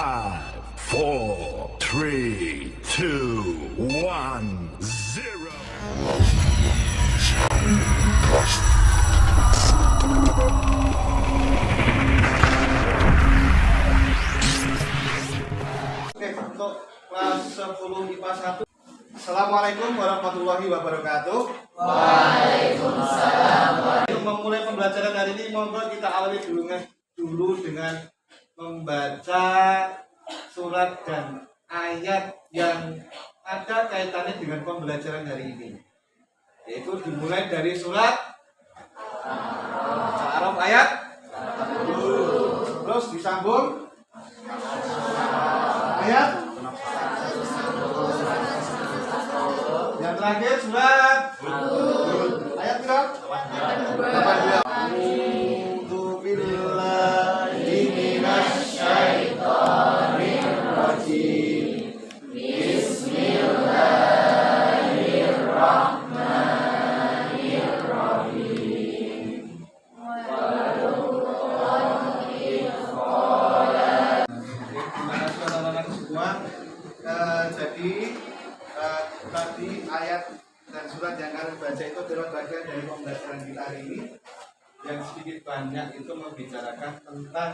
5, 4, 3, 2, 1, 0. Oke, untuk kelas 10 IPA 1. Assalamualaikum warahmatullahi wabarakatuh. Waalaikumsalam. Untuk memulai pembelajaran hari ini, monggo kita awali dulu dengan membaca surat dan ayat yang ada kaitannya dengan pembelajaran hari ini. Yaitu dimulai dari surat Al-A'raf ayat 40. Terus disambung ayat yang terakhir surat ayat berapa? 82. A'udzu billahi minasyaitonir rajim. Bismillahirrahmanirrahim. Terima kasih anak-anak semua. Jadi tadi ayat dan surat yang kalian baca itu adalah bagian dari pembelajaran kita hari ini, yang sedikit banyak itu membicarakan tentang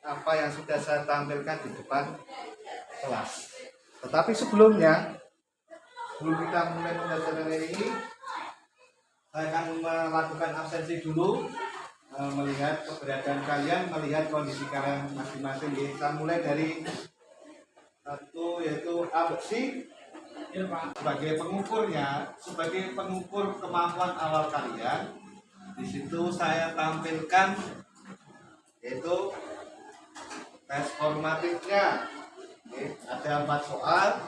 apa yang sudah saya tampilkan di depan kelas. Tetapi sebelum kita mulai pembelajaran hari ini, saya akan melakukan absensi dulu, melihat keberadaan kalian, melihat kondisi kalian masing-masing. Kita mulai dari satu, yaitu absensi. Sebagai pengukurnya, sebagai pengukur kemampuan awal kalian, di situ saya tampilkan yaitu tes formatifnya. Oke, ada 4 soal.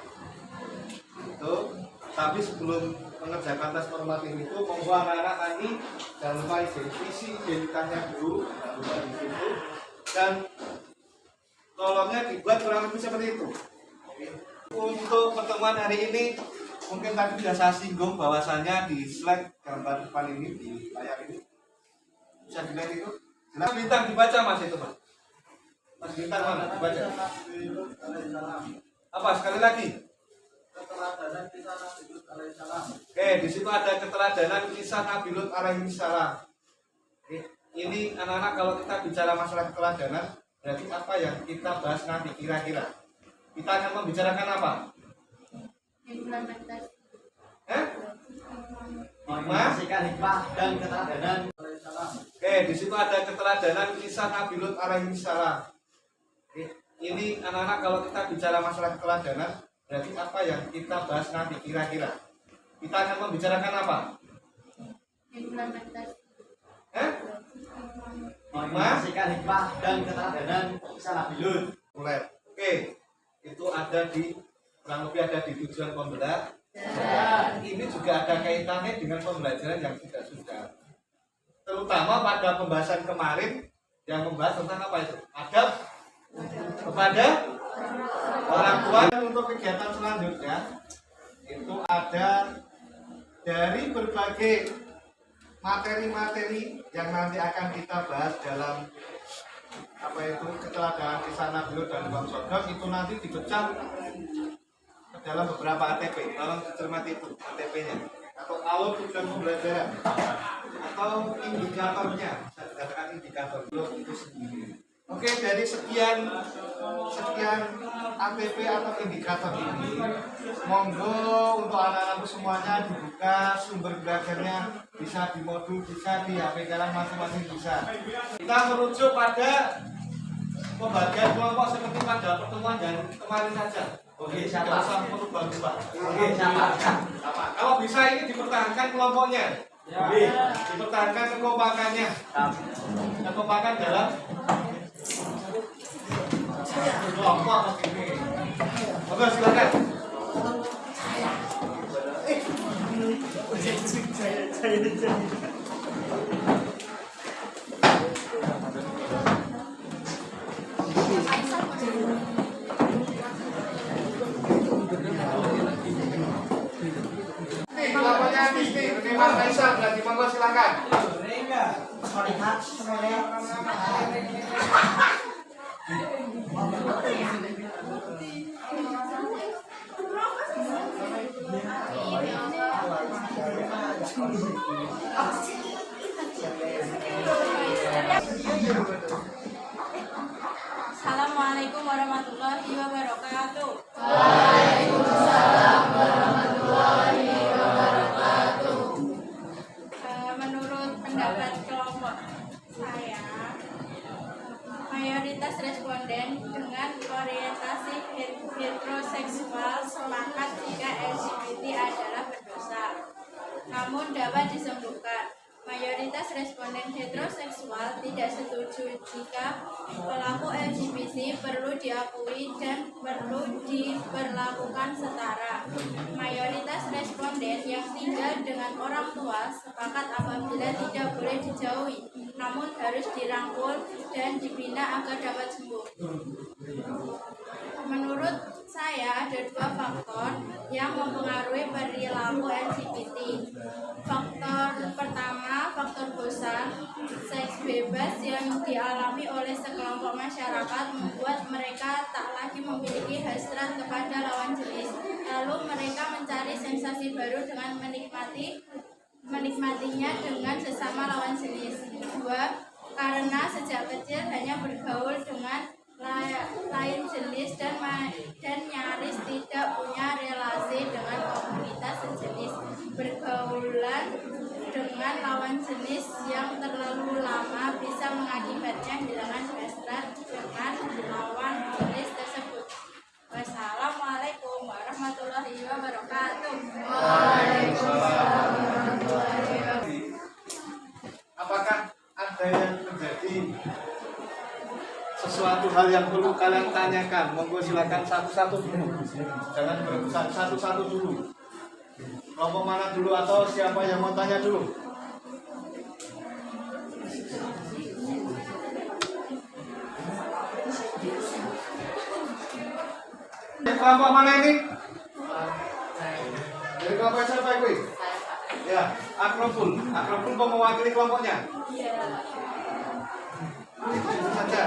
Itu, tapi sebelum mengerjakan tes formatif itu, monggo anak-anak nanti jangan lupa isi identitasnya dulu, jangan lupa di situ, dan tolongnya dibuat kurang lebih seperti itu. Oke. Untuk pertemuan hari ini, mungkin tadi sudah saya singgung bahwasannya di slide gambar depan ini, di layar ini, bisa dilihat itu. Jelas bintang dibaca Mas itu Mas. Mas bintang mana dibaca? Apa sekali lagi? Keteladanan kisah Nabi Lut alaihissalam. Oke, di situ ada keteladanan kisah Nabi Lut alaihissalam. Oke, ini anak-anak kalau kita bicara masalah keteladanan, berarti apa yang kita bahas nanti kira-kira? Kita akan membicarakan apa? Menyaksikan hikmah dan keteladanan. Oke, di situ ada keteladanan kisah Nabi Lut alaihissalam. Oke, ini anak-anak kalau kita bicara masalah keteladanan, berarti apa yang kita bahas nanti kira-kira? Kita akan membicarakan apa? Menyaksikan hikmah dan keteladanan kisah Nabi Lut. Mulai. Oke, itu ada di kurang lebih ada di tujuan pembelajaran. Ini juga ada kaitannya dengan pembelajaran yang sudah. Terutama pada pembahasan kemarin yang membahas tentang apa itu? Adab kepada orang tua. Untuk kegiatan selanjutnya itu ada dari berbagai materi-materi yang nanti akan kita bahas dalam apa itu keteladanan kisah Nabi Lut dan Bang Sodok, itu nanti dipecah ke dalam beberapa ATP. Tolong dicermati itu ATP-nya atau alur tujuan pembelajaran atau indikatornya. Saya katakan indikator itu sendiri. Oke, dari sekian ATP atau indikator ini, monggo untuk anak-anak semuanya dibuka sumber belajarnya, bisa di modul, bisa di HP kalian masing-masing bisa. Kita merujuk pada pembagian kelompok seperti pada pertemuan yang kemarin saja. Oke, siapa usah merubah-rubah. Oke, siapa? Kalau bisa ini dipertahankan kelompoknya. Dipertahankan kekompakannya. Kekompakan dalam kelompok ini. Oke, silakan. Kelompoknya Misti, Mas Kaisar, berarti monggo silakan. Melihat semuanya Assalamualaikum warahmatullahi wabarakatuh. Menurut pendapat kelompok saya, mayoritas responden dengan orientasi heteroseksual sepakat jika LGBT adalah berdosa, namun dapat disembuhkan. Mayoritas responden heteroseksual tidak setuju jika pelaku LGBT perlu diakui dan perlu diperlakukan setara. Mayoritas responden yang tinggal dengan orang tua sepakat apabila tidak boleh dijauhi, namun harus dirangkul dan dibina agar dapat sembuh. Menurut saya ada dua faktor yang mempengaruhi perilaku LGBT. Faktor pertama, faktor bosan. Seks bebas yang dialami oleh sekelompok masyarakat membuat mereka tak lagi memiliki hasrat kepada lawan jenis. Lalu mereka mencari sensasi baru dengan menikmatinya dengan sesama lawan jenis. Dua, karena sejak kecil hanya bergaul dengan lain jenis dan nyaris tidak punya relasi dengan komunitas sejenis. Bergaulan dengan lawan jenis yang terlalu lama bisa mengakibatkan hilangnya hasrat dengan lawan jenis tersebut. Wassalamualaikum warahmatullahi wabarakatuh. Apakah ada yang terjadi sesuatu hal yang perlu kalian tanyakan? Monggo silakan satu-satu dulu. Jangan berebutan, satu-satu dulu. Kelompok mana dulu atau siapa yang mau tanya dulu? Kelompok mana ini? Dari kelompok siapa ini? Ya, Akroful. Akroful mau mewakili kelompoknya? Saja.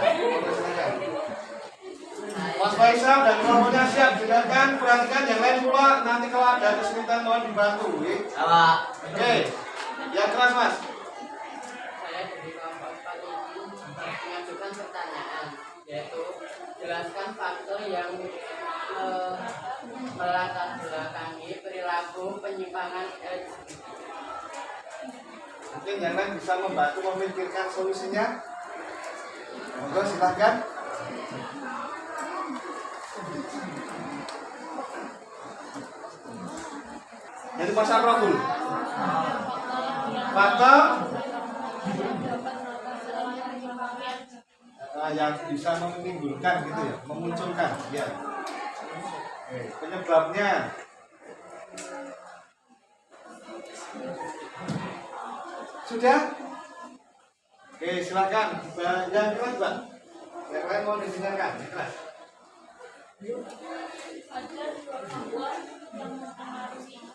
Mas Faisal dan kelompoknya siap. Silakan perhatikan yang lain pula. Nanti kalau ada kesulitan mohon dibantu. Oke. Yang keras Mas. Saya dari kelompok 4 ini mengajukan pertanyaan, yaitu jelaskan faktor yang melatar belakangi perilaku penyimpangan LGBT. Mungkin yang lain bisa membantu memikirkan solusinya. Monggo silahkan. Jadi Mas Akroful. Faktor yang bisa menimbulkan gitu ya, memunculkan ya. Oke, penyebabnya. Sudah? Oke, silakan. Yang keras, Mbak. Yang lain mau didengarkan, keras. Ada dua faktor yang mempengaruhi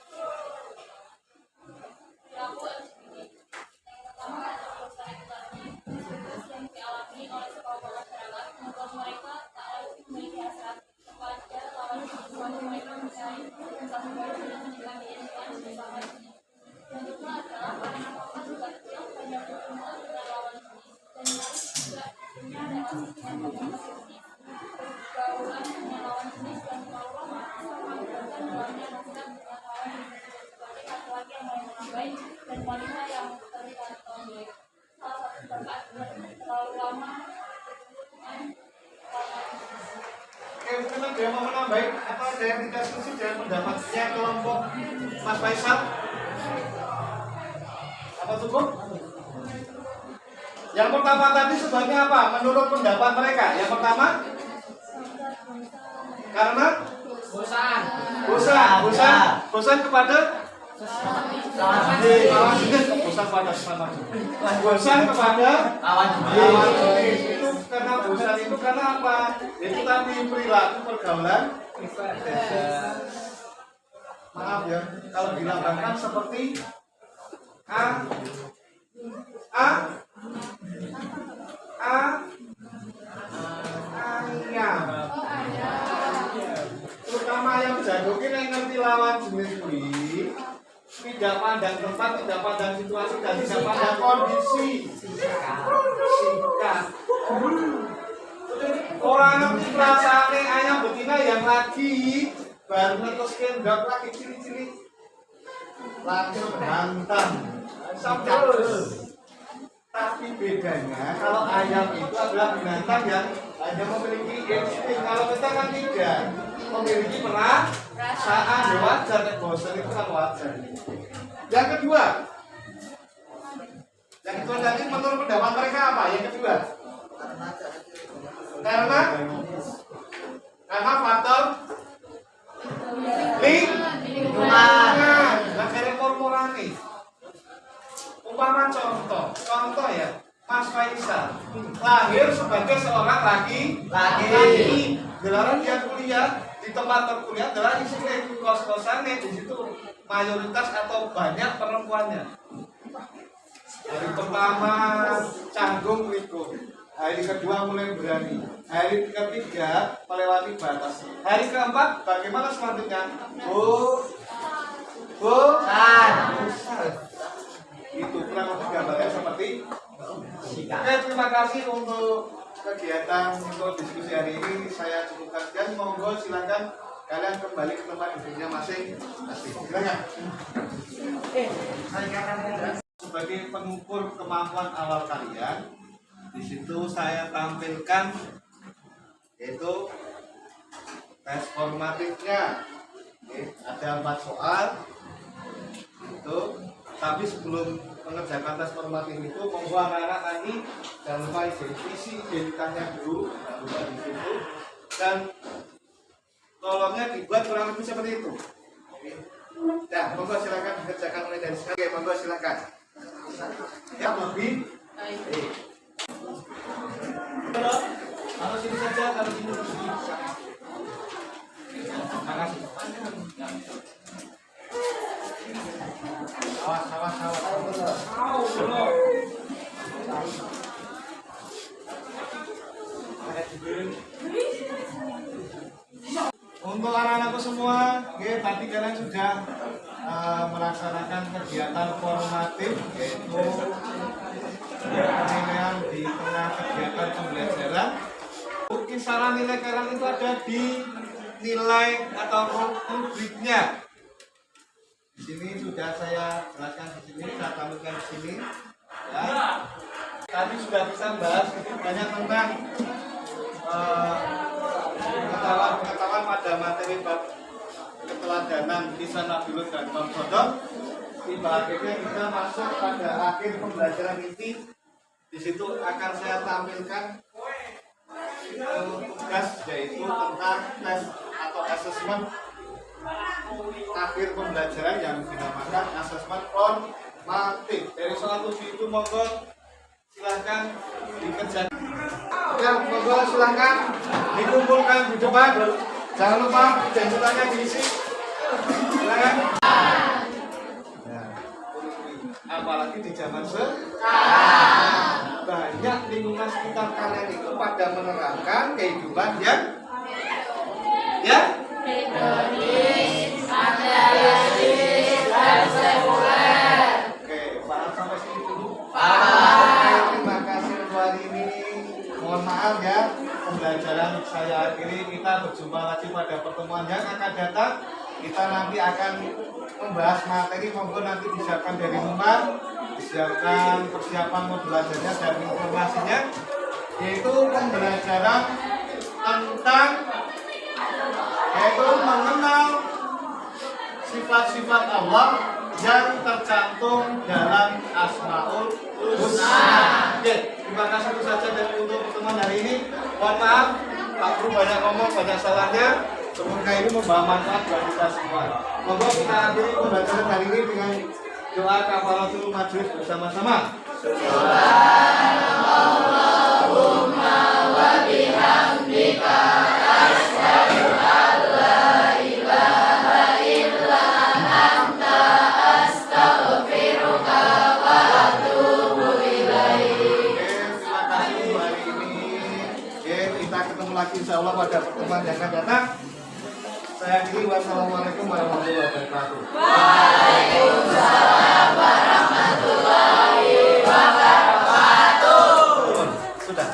perilaku LGBT. Yang pertama adalah proses regulasi yang dialami oleh sekelompok masyarakat membuat mereka tak lagi memiliki hasrat kepada lawan jenis. Mereka mencari sensasi baru dengan menjalani bersama jenis. Yang kedua adalah karena mereka juga kecil hanya berkumpul dengan lawan jenis dan nyaris juga punya relasi dengan komunitas jenis. Pergaulan dengan lawan jenis dan terlalu lama bisa mengakibatkan hilangnya hasrat dengan lawan jenis seperti laki-laki yang mulai melambai dan wanita yang terlihat tomboy. Salah satu dampak adalah terlalu lama dengan lawan jenis. Oke, mungkin ada yang mau menambahin atau ada yang tidak setuju dengan pendapatnya kelompok Mas Faisal? Apa cukup? Yang pertama tadi sebabnya apa? Menurut pendapat mereka, yang pertama karena bosan kepada bosan kepada lawan jenis. Itu karena bosan itu karena apa? Itu tadi perilaku pergaulan. Maaf ya, kalau dilambangkan seperti ayam. tidak pandang tempat, tidak pandang situasi, dan tidak pandang kondisi. Singkat. Orang ngerti perasaannya ayam betina yang lagi baru netes kendok lagi ciri-ciri langsung hantam. Terus. Tapi bedanya kalau ayam itu adalah binatang yang hanya memiliki insting. Kalau kita kan tidak memiliki perasaan, ya wajar. Bosan itu kan wajar. Yang kedua tadi menurut pendapat mereka apa? Yang kedua, karena faktor lingkungan. Nah, kayak korporasi. Umpama contoh ya, Mas Faisal lahir sebagai seorang laki, gelaran dia kuliah di tempat perkuliahan adalah isi kos-kosannya, di situ mayoritas atau banyak perempuannya. Hari pertama canggung ikut, hari kedua mulai berani, hari ketiga melewati batas, hari keempat bagaimana selanjutnya? Itu kurang lebih gambarnya seperti oke, terima kasih untuk kegiatan untuk diskusi hari ini. Saya cukupkan sekian. Monggo silakan kalian kembali ke tempat duduknya masing-masing. Silakan. Sebagai pengukur kemampuan awal kalian, di situ saya tampilkan yaitu tes formatifnya. Ada 4 soal. Itu. Tapi sebelum mengerjakan tes formatif itu, monggo anak-anak nanti jangan lupa isi identitasnya dulu, jangan lupa di situ, dan tolongnya dibuat kurang lebih seperti itu. Ya, monggo silakan dikerjakan mulai dari sekarang. Oke, monggo silakan. Ya, lebih. Kalau sini saja, kalau sini sini. Terima kasih. Awas. Untuk anak-anakku semua, tadi kalian sudah melaksanakan kegiatan formatif, yaitu penilaian di tengah kegiatan pembelajaran. Kisaran nilai kalian itu ada di nilai atau rubriknya. Di sini sudah saya jelaskan di sini, saya tampilkan di sini. Ya. Tadi sudah bisa bahas banyak tentang pengetahuan pada materi bab keteladanan kisah Nabi Lut dan Kaum Sodom. Tiba akhirnya kita masuk pada akhir pembelajaran ini. Di situ akan saya tampilkan tugas yaitu tentang tes atau asesmen akhir pembelajaran yang dinamakan asesmen formatif. Dari soal 7 itu monggo silahkan dikerjakan. Ya, monggo silahkan dikumpulkan di depan. Jangan lupa jangkutannya diisi. Silahkan. Apalagi di zaman sekarang banyak lingkungan sekitar kalian itu pada menerapkan kehidupan yang hedonis, materialis, dan sekuler. Oke, paham sampai sini dulu? Paham. Terima kasih untuk hari ini. Mohon maaf ya, pembelajaran saya akhiri. Kita berjumpa lagi pada pertemuan yang akan datang. Kita nanti akan membahas materi, monggo nanti disiapkan dari rumah, disiapkan persiapan pembelajarannya dan informasinya, yaitu pembelajaran tentang mengenal sifat-sifat Allah yang tercantum dalam Asmaul Husna. Oke, terima kasih itu saja dari untuk pertemuan hari ini. Mohon maaf, Pak Guru banyak ngomong, banyak salahnya. Semoga ini membawa manfaat buat kita semua. Monggo kita akhiri pembelajaran hari ini dengan doa kafaratul majlis bersama-sama. Subhanallahumma wa bihamdika asyhadu an la ilaha illa anta astaghfiruka wa atubu ilaik. Terima kasih untuk hari ini. Kita ketemu lagi insyaallah pada pertemuan yang akan datang. Saya akhiri, wassalamualaikum warahmatullahi wabarakatuh. Waalaikumsalam warahmatullahi wabarakatuh. Sudah.